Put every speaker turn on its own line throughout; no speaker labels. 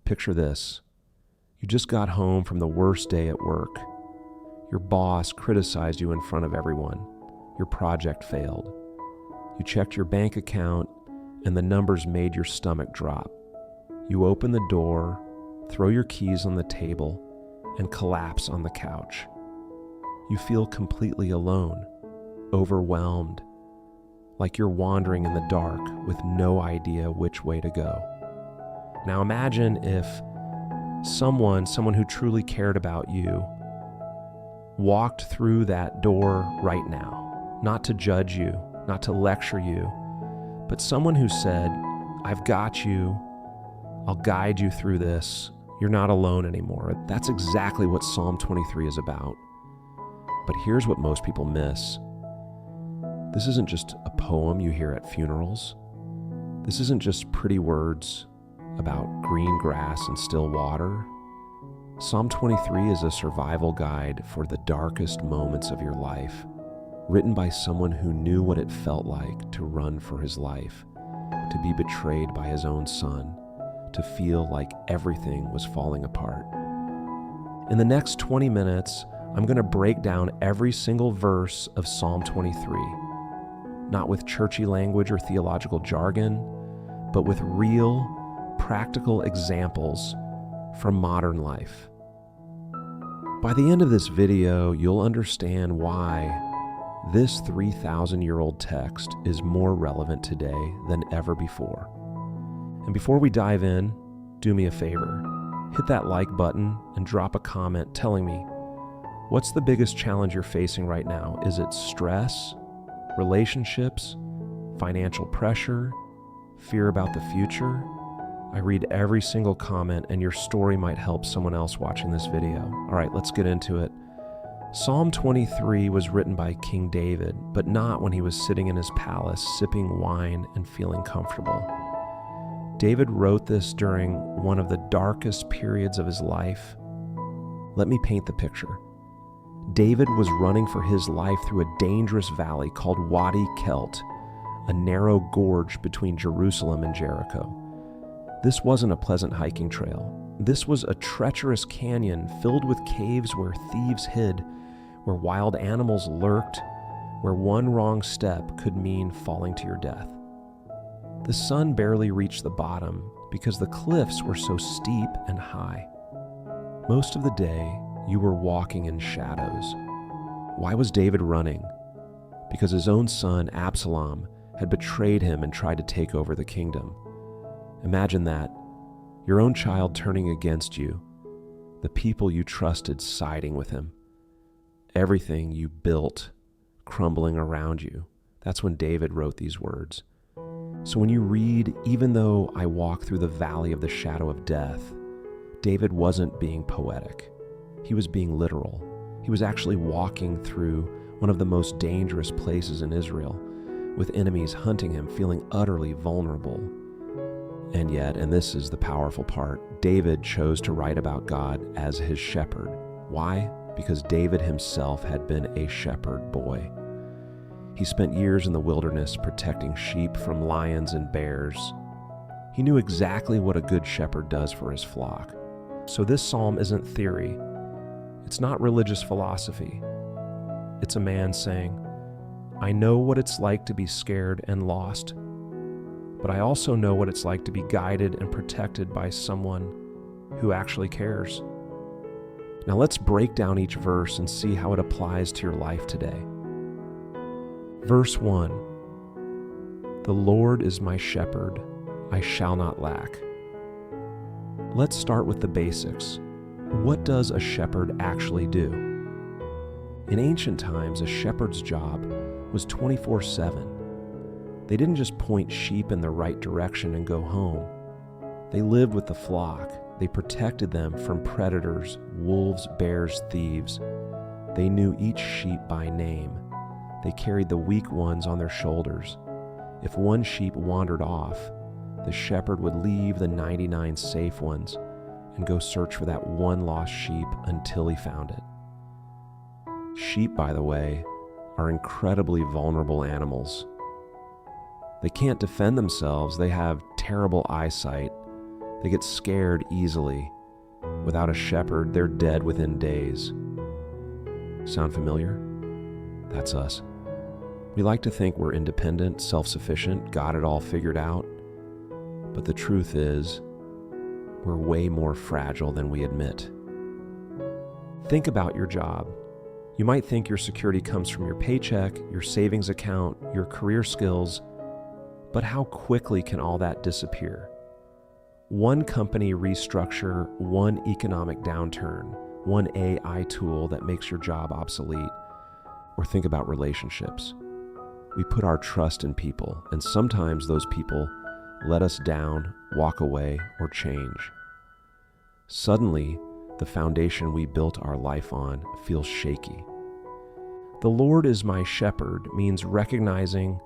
Picture this. You just got home from the worst day at work. Your boss criticized you in front of everyone. Your project failed. You checked your bank account, and the numbers made your stomach drop. You open the door, throw your keys on the table, and collapse on the couch. You feel completely alone, overwhelmed, like you're wandering in the dark with no idea which way to go. Now imagine if someone who truly cared about you walked through that door right now, not to judge you, not to lecture you, but someone who said, "I've got you, I'll guide you through this, you're not alone anymore." That's exactly what Psalm 23 is about. But here's what most people miss. This isn't just a poem you hear at funerals. This isn't just pretty words about green grass and still water. Psalm 23 is a survival guide for the darkest moments of your life, written by someone who knew what it felt like to run for his life, to be betrayed by his own son, to feel like everything was falling apart. In the next 20 minutes, I'm going to break down every single verse of Psalm 23, not with churchy language or theological jargon, but with real, practical examples from modern life. By the end of this video, you'll understand why this 3,000-year-old text is more relevant today than ever before. And before we dive in, do me a favor. Hit that like button and drop a comment telling me, what's the biggest challenge you're facing right now? Is it stress, relationships, financial pressure, fear about the future? I read every single comment, and your story might help someone else watching this video. All right, let's get into it. Psalm 23 was written by King David, but not when he was sitting in his palace, sipping wine and feeling comfortable. David wrote this during one of the darkest periods of his life. Let me paint the picture. David was running for his life through a dangerous valley called Wadi Kelt, a narrow gorge between Jerusalem and Jericho. This wasn't a pleasant hiking trail. This was a treacherous canyon filled with caves where thieves hid, where wild animals lurked, where one wrong step could mean falling to your death. The sun barely reached the bottom because the cliffs were so steep and high. Most of the day, you were walking in shadows. Why was David running? Because his own son, Absalom, had betrayed him and tried to take over the kingdom. Imagine that, your own child turning against you, the people you trusted siding with him, everything you built crumbling around you. That's when David wrote these words. So when you read, "Even though I walk through the valley of the shadow of death," David wasn't being poetic. He was being literal. He was actually walking through one of the most dangerous places in Israel, with enemies hunting him, feeling utterly vulnerable. And yet, and this is the powerful part, David chose to write about God as his shepherd. Why? Because David himself had been a shepherd boy. He spent years in the wilderness protecting sheep from lions and bears. He knew exactly what a good shepherd does for his flock. So this psalm isn't theory. It's not religious philosophy. It's a man saying, I know what it's like to be scared and lost, but I also know what it's like to be guided and protected by someone who actually cares. Now let's break down each verse and see how it applies to your life today. Verse 1, the Lord is my shepherd, I shall not lack. Let's start with the basics. What does a shepherd actually do? In ancient times, a shepherd's job was 24/7. They didn't just point sheep in the right direction and go home. They lived with the flock. They protected them from predators, wolves, bears, thieves. They knew each sheep by name. They carried the weak ones on their shoulders. If one sheep wandered off, the shepherd would leave the 99 safe ones and go search for that one lost sheep until he found it. Sheep, by the way, are incredibly vulnerable animals. They can't defend themselves. They have terrible eyesight. They get scared easily. Without a shepherd, they're dead within days. Sound familiar? That's us. We like to think we're independent, self-sufficient, got it all figured out. But the truth is, we're way more fragile than we admit. Think about your job. You might think your security comes from your paycheck, your savings account, your career skills, but how quickly can all that disappear? One company restructure, one economic downturn, one AI tool that makes your job obsolete. Or think about relationships. We put our trust in people, and sometimes those people let us down, walk away, or change. Suddenly, the foundation we built our life on feels shaky. The Lord is my shepherd means recognizing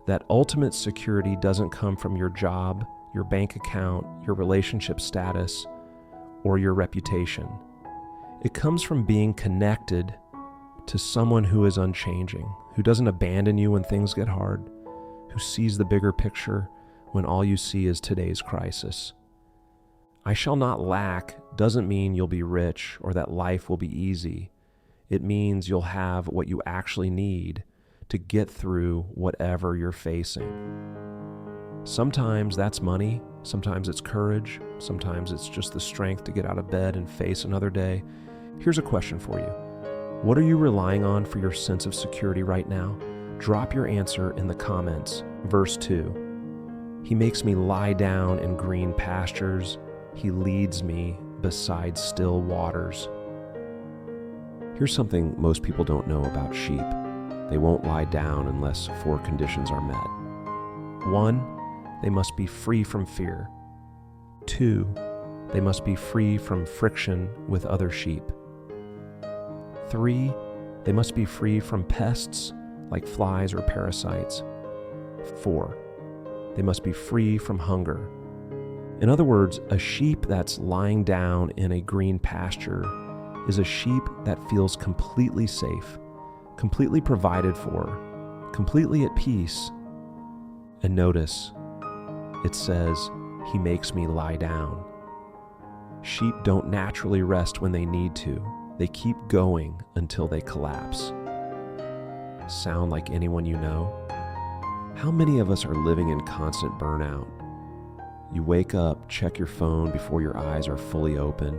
that ultimate security doesn't come from your job, your bank account, your relationship status, or your reputation. It comes from being connected to someone who is unchanging, who doesn't abandon you when things get hard, who sees the bigger picture when all you see is today's crisis. I shall not lack doesn't mean you'll be rich or that life will be easy. It means you'll have what you actually need to get through whatever you're facing. Sometimes that's money, sometimes it's courage, sometimes it's just the strength to get out of bed and face another day. Here's a question for you. What are you relying on for your sense of security right now? Drop your answer in the comments. Verse 2. He makes me lie down in green pastures. He leads me beside still waters. Here's something most people don't know about sheep. They won't lie down unless 4 conditions are met. 1, they must be free from fear. 2, they must be free from friction with other sheep. 3, they must be free from pests like flies or parasites. 4, they must be free from hunger. In other words, a sheep that's lying down in a green pasture is a sheep that feels completely safe, completely provided for, completely at peace. And notice, it says, he makes me lie down. Sheep don't naturally rest when they need to. They keep going until they collapse. Sound like anyone you know? How many of us are living in constant burnout? You wake up, check your phone before your eyes are fully open.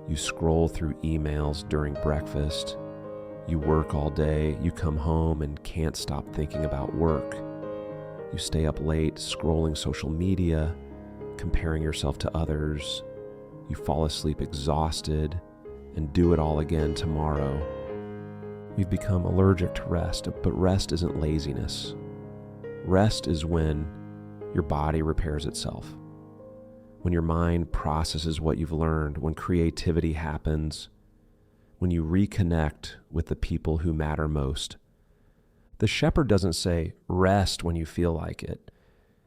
You scroll through emails during breakfast. You work all day. You come home and can't stop thinking about work. You stay up late scrolling social media, comparing yourself to others. You fall asleep exhausted and do it all again tomorrow. We've become allergic to rest, but rest isn't laziness. Rest is when your body repairs itself, when your mind processes what you've learned, when creativity happens, when you reconnect with the people who matter most. The shepherd doesn't say, rest when you feel like it.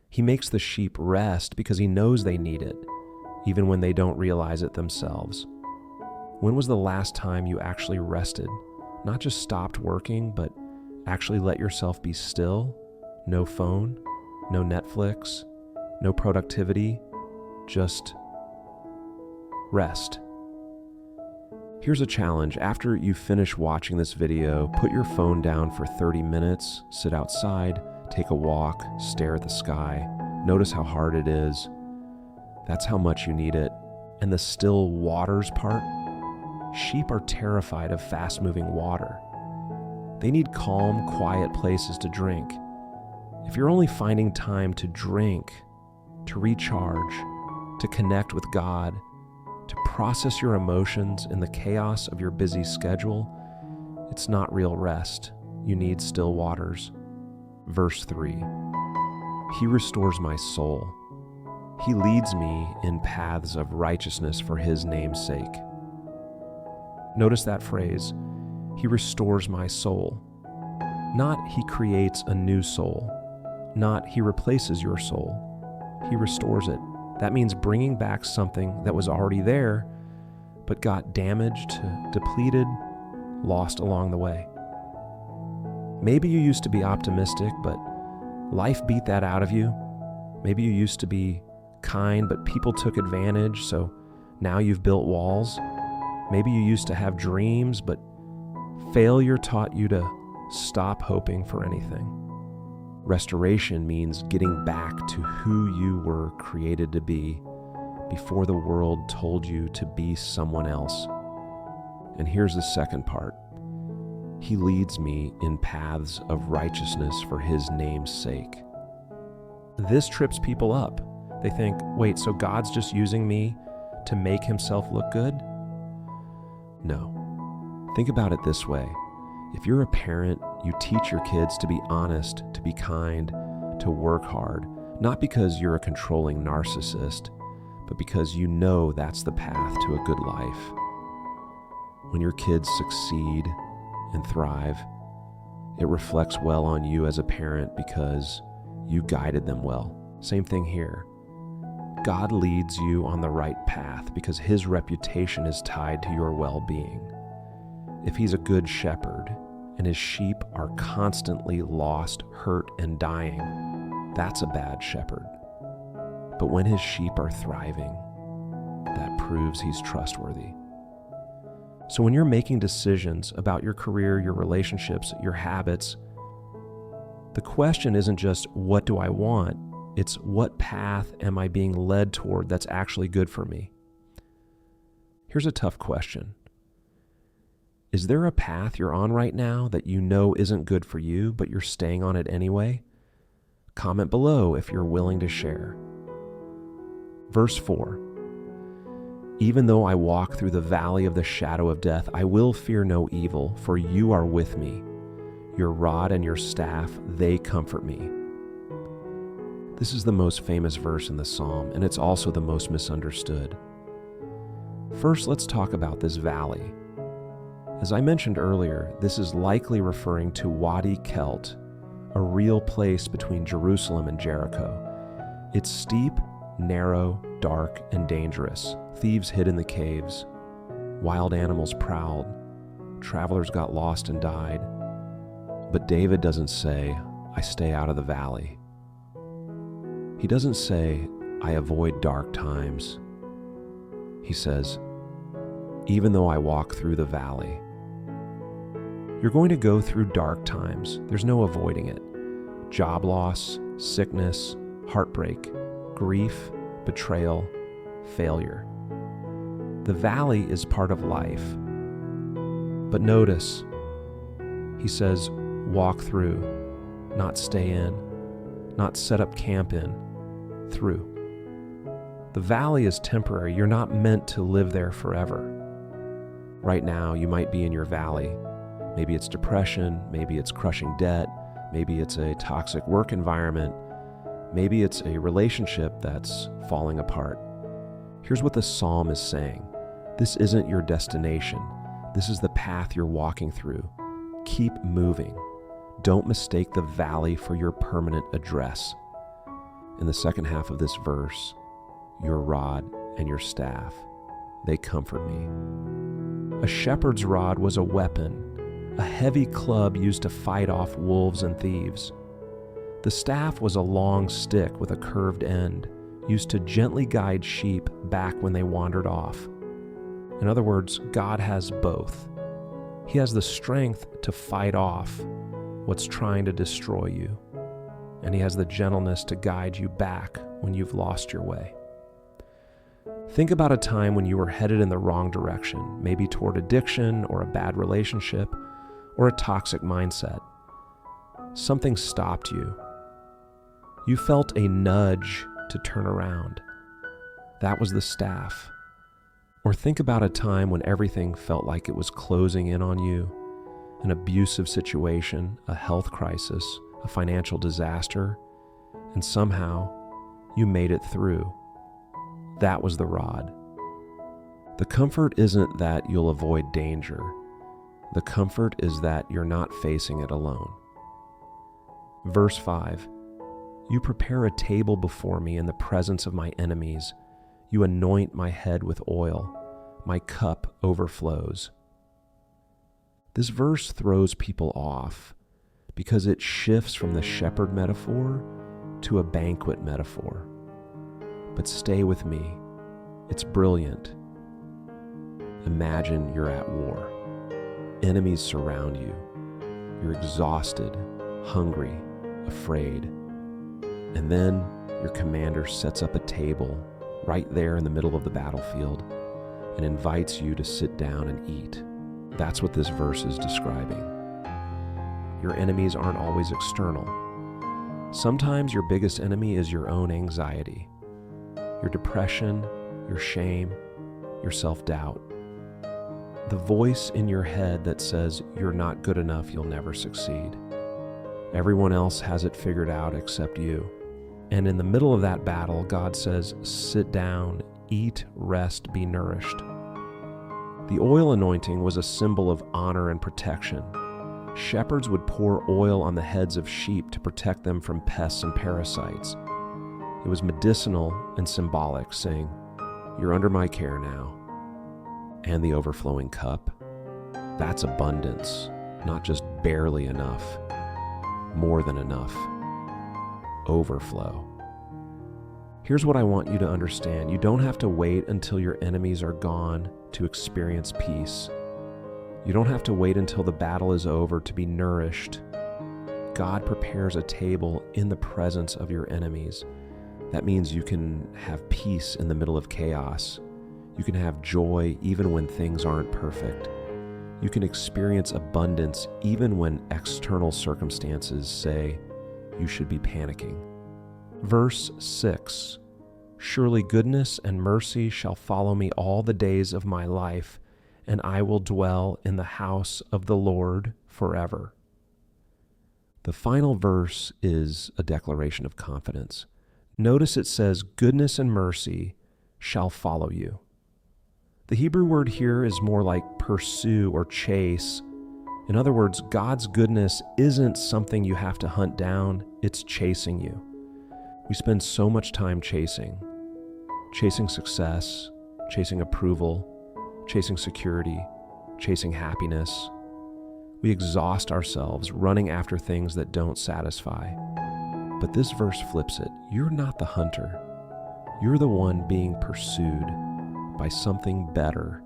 He makes the sheep rest because he knows they need it, even when they don't realize it themselves. When was the last time you actually rested? Not just stopped working, but actually let yourself be still? No phone, no Netflix, no productivity, just rest. Here's a challenge. After you finish watching this video, put your phone down for 30 minutes, sit outside, take a walk, stare at the sky, notice how hard it is. That's how much you need it. And the still waters part? Sheep are terrified of fast-moving water. They need calm, quiet places to drink. If you're only finding time to drink, to recharge, to connect with God, to process your emotions in the chaos of your busy schedule, it's not real rest. You need still waters. Verse 3. He restores my soul. He leads me in paths of righteousness for his name's sake. Notice that phrase, he restores my soul. Not he creates a new soul. Not he replaces your soul. He restores it. That means bringing back something that was already there, but got damaged, depleted, lost along the way. Maybe you used to be optimistic, but life beat that out of you. Maybe you used to be kind, but people took advantage, so now you've built walls. Maybe you used to have dreams, but failure taught you to stop hoping for anything. Restoration means getting back to who you were created to be before the world told you to be someone else. And here's the second part. He leads me in paths of righteousness for his name's sake. This trips people up. They think, wait, so God's just using me to make himself look good? No. Think about it this way. If you're a parent, you teach your kids to be honest, to be kind, to work hard, not because you're a controlling narcissist, but because you know that's the path to a good life. When your kids succeed and thrive, it reflects well on you as a parent because you guided them well. Same thing here. God leads you on the right path because his reputation is tied to your well-being. If he's a good shepherd and his sheep are constantly lost, hurt, and dying, that's a bad shepherd. But when his sheep are thriving, that proves he's trustworthy. So when you're making decisions about your career, your relationships, your habits, the question isn't just, what do I want? It's, what path am I being led toward that's actually good for me? Here's a tough question. Is there a path you're on right now that you know isn't good for you, but you're staying on it anyway? Comment below if you're willing to share. Verse 4. Even though I walk through the valley of the shadow of death, I will fear no evil, for you are with me. Your rod and your staff, they comfort me. This is the most famous verse in the psalm, and it's also the most misunderstood. First, let's talk about this valley. As I mentioned earlier, this is likely referring to Wadi Kelt, a real place between Jerusalem and Jericho. It's steep, narrow, dark, and dangerous. Thieves hid in the caves. Wild animals prowled. Travelers got lost and died. But David doesn't say, I stay out of the valley. He doesn't say, I avoid dark times. He says, even though I walk through the valley. You're going to go through dark times. There's no avoiding it. Job loss, sickness, heartbreak, grief, betrayal, failure. The valley is part of life. But notice, he says, walk through, not stay in, not set up camp in, through. The valley is temporary. You're not meant to live there forever. Right now, you might be in your valley. Maybe it's depression, maybe it's crushing debt, maybe it's a toxic work environment, maybe it's a relationship that's falling apart. Here's what the psalm is saying. This isn't your destination. This is the path you're walking through. Keep moving. Don't mistake the valley for your permanent address. In the second half of this verse, your rod and your staff, they comfort me. A shepherd's rod was a weapon, a heavy club used to fight off wolves and thieves. The staff was a long stick with a curved end, used to gently guide sheep back when they wandered off. In other words, God has both. He has the strength to fight off what's trying to destroy you, and he has the gentleness to guide you back when you've lost your way. Think about a time when you were headed in the wrong direction, maybe toward addiction or a bad relationship or a toxic mindset. Something stopped you. You felt a nudge to turn around. That was the staff. Or think about a time when everything felt like it was closing in on you, an abusive situation, a health crisis, a financial disaster, and somehow you made it through. That was the rod. The comfort isn't that you'll avoid danger. The comfort is that you're not facing it alone. Verse 5, you prepare a table before me in the presence of my enemies. You anoint my head with oil. My cup overflows. This verse throws people off because it shifts from the shepherd metaphor to a banquet metaphor. but stay with me. It's brilliant. Imagine you're at war. Enemies surround you. You're exhausted, hungry, afraid. And then your commander sets up a table right there in the middle of the battlefield and invites you to sit down and eat. That's what this verse is describing. Your enemies aren't always external. Sometimes your biggest enemy is your own anxiety, your depression, your shame, your self-doubt. The voice in your head that says you're not good enough, you'll never succeed. Everyone else has it figured out except you. And in the middle of that battle, God says, sit down, eat, rest, be nourished. The oil anointing was a symbol of honor and protection. Shepherds would pour oil on the heads of sheep to protect them from pests and parasites. It was medicinal and symbolic, saying, you're under my care now. And the overflowing cup, that's abundance, not just barely enough, more than enough. Overflow. Here's what I want you to understand. You don't have to wait until your enemies are gone to experience peace. You don't have to wait until the battle is over to be nourished. God prepares a table in the presence of your enemies. That means you can have peace in the middle of chaos. You can have joy even when things aren't perfect. You can experience abundance even when external circumstances say you should be panicking. Verse 6, surely goodness and mercy shall follow me all the days of my life, and I will dwell in the house of the Lord forever. The final verse is a declaration of confidence. Notice it says, goodness and mercy shall follow you. The Hebrew word here is more like pursue or chase. In other words, God's goodness isn't something you have to hunt down, it's chasing you. We spend so much time chasing success, chasing approval, chasing security, chasing happiness. We exhaust ourselves running after things that don't satisfy. But this verse flips it. You're not the hunter. You're the one being pursued by something better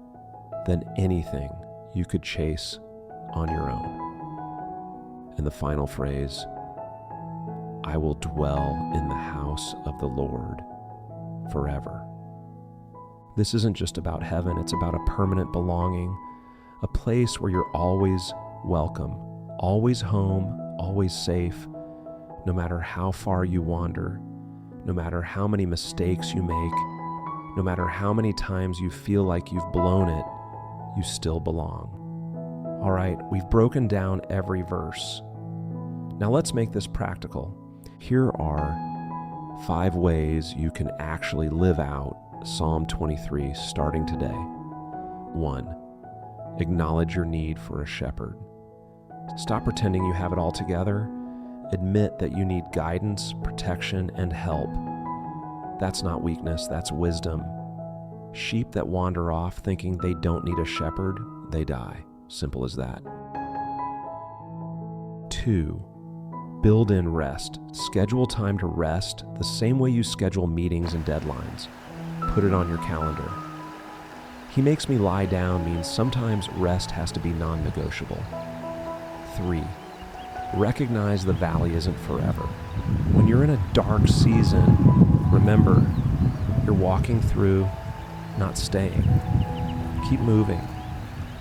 than anything you could chase on your own. And the final phrase, I will dwell in the house of the Lord forever. This isn't just about heaven, it's about a permanent belonging, a place where you're always welcome, always home, always safe, no matter how far you wander, no matter how many mistakes you make, no matter how many times you feel like you've blown it, you still belong. All right, we've broken down every verse. Now let's make this practical. Here are 5 ways you can actually live out Psalm 23 starting today. 1. Acknowledge your need for a shepherd. Stop pretending you have it all together. Admit that you need guidance, protection, and help. That's not weakness, that's wisdom. Sheep that wander off thinking they don't need a shepherd, they die. Simple as that. 2. Build in rest. Schedule time to rest the same way you schedule meetings and deadlines. Put it on your calendar. He makes me lie down means sometimes rest has to be non-negotiable. 3. Recognize the valley isn't forever. When you're in a dark season, remember, you're walking through, not staying. Keep moving,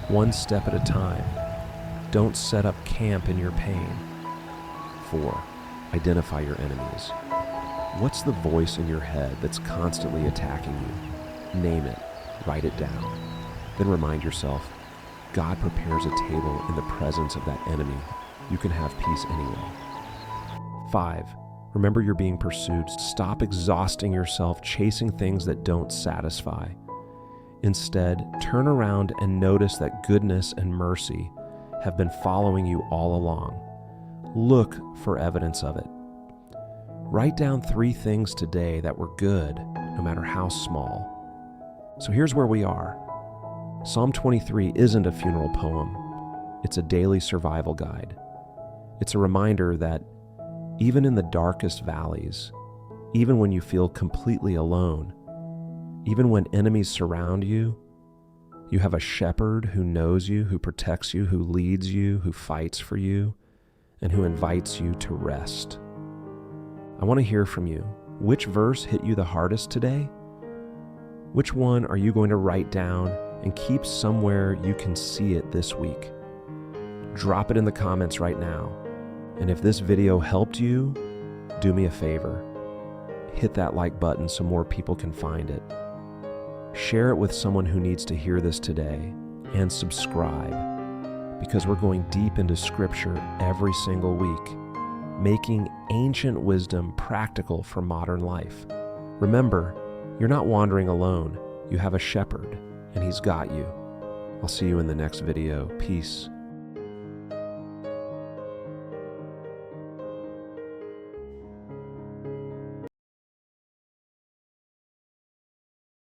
one step at a time. Don't set up camp in your pain. 4. Identify your enemies. What's the voice in your head that's constantly attacking you? Name it, write it down. Then remind yourself, God prepares a table in the presence of that enemy. You can have peace anyway. 5. Remember you're being pursued. Stop exhausting yourself chasing things that don't satisfy. Instead, turn around and notice that goodness and mercy have been following you all along. Look for evidence of it. Write down 3 things today that were good, no matter how small. So here's where we are. Psalm 23 isn't a funeral poem. It's a daily survival guide. It's a reminder that even in the darkest valleys, even when you feel completely alone. Even when enemies surround you, you have a shepherd who knows you, who protects you, who leads you, who fights for you, and who invites you to rest. I want to hear from you. Which verse hit you the hardest today? Which one are you going to write down and keep somewhere you can see it this week? Drop it in the comments right now. And if this video helped you, do me a favor. Hit that like button so more people can find it. Share it with someone who needs to hear this today, and subscribe, because we're going deep into Scripture every single week, making ancient wisdom practical for modern life. Remember, you're not wandering alone. You have a shepherd, and he's got you. I'll see you in the next video. Peace.